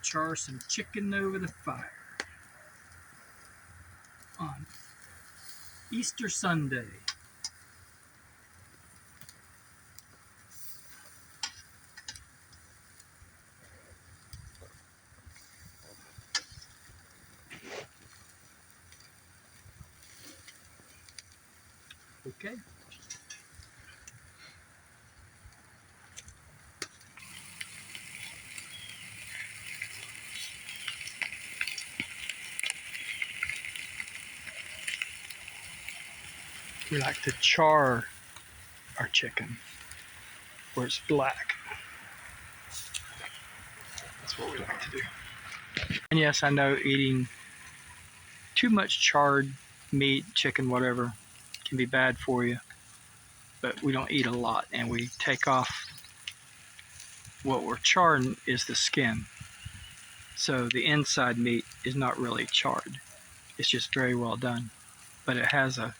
char some chicken over the fire on Easter Sunday. Okay. We like to char our chicken where it's black. That's what we like to do. And yes, I know eating too much charred meat, chicken, whatever, can be bad for you. But we don't eat a lot, and we take off what we're charring is the skin. So the inside meat is not really charred. It's just very well done. But it has a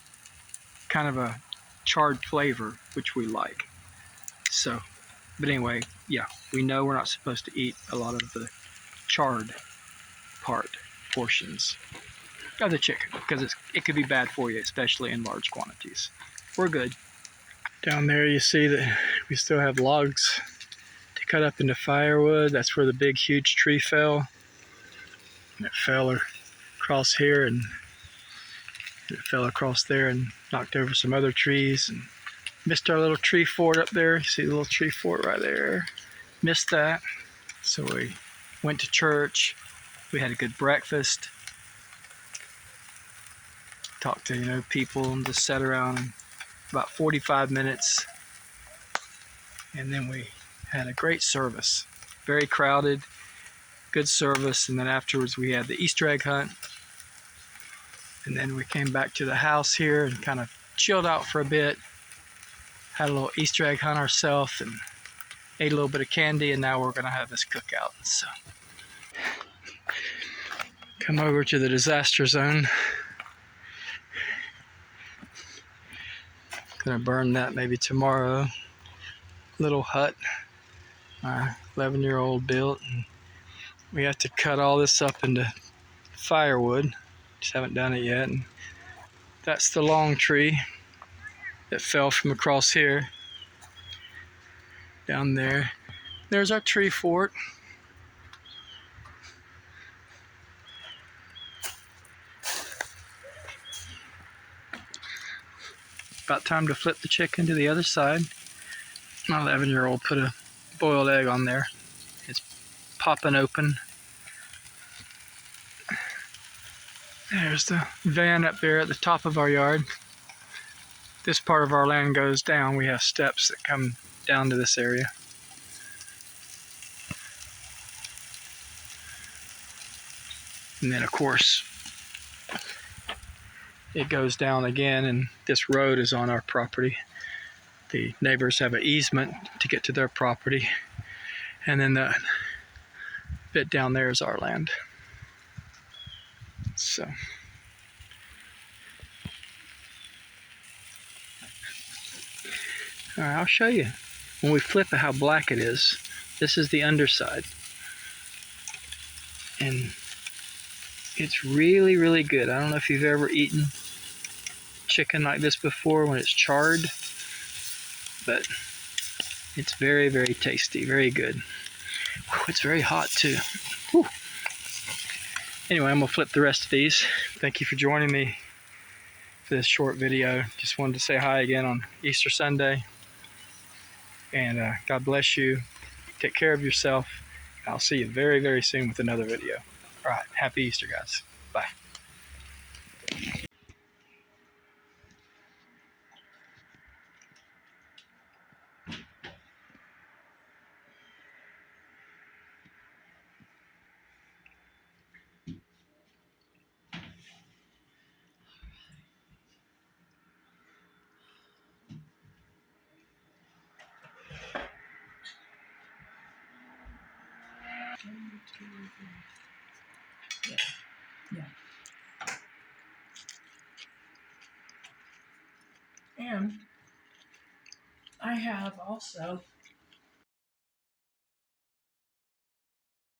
kind of a charred flavor, which we like. So, but anyway, yeah, we know we're not supposed to eat a lot of the charred portions of the chicken because it could be bad for you, especially in large quantities. We're good. Down there you see that we still have logs to cut up into firewood. That's where the big huge tree fell. And it fell across here, and it fell across there and knocked over some other trees and missed our little tree fort up there. You see the little tree fort right there. Missed that. So we went to church. We had a good breakfast. Talked to people and just sat around about 45 minutes. And then we had a great service. Very crowded, good service. And then afterwards we had the Easter egg hunt. And then we came back to the house here and kind of chilled out for a bit. Had a little Easter egg hunt ourselves and ate a little bit of candy, and now we're gonna have this cookout. So come over to the disaster zone. Gonna burn that maybe tomorrow. Little hut my 11-year-old built, and we have to cut all this up into firewood. Just haven't done it yet. And that's the long tree that fell from across here down there. There's our tree fort. About time to flip the chicken to the other side. My 11-year-old put a boiled egg on there. It's popping open. There's the van up there at the top of our yard. This part of our land goes down. We have steps that come down to this area. And then of course it goes down again, and this road is on our property. The neighbors have an easement to get to their property, and then the bit down there is our land. So all right, I'll show you when we flip it how black it is. This is the underside, and it's really, really good. I don't know if you've ever eaten chicken like this before when it's charred, but it's very, very tasty, very good. Whew, it's very hot too. Whew. Anyway, I'm gonna flip the rest of these. Thank you for joining me for this short video. Just wanted to say hi again on Easter Sunday, and God bless you. Take care of yourself. I'll see you very, very soon with another video. All right, happy Easter, guys. Bye. Yeah. And I have also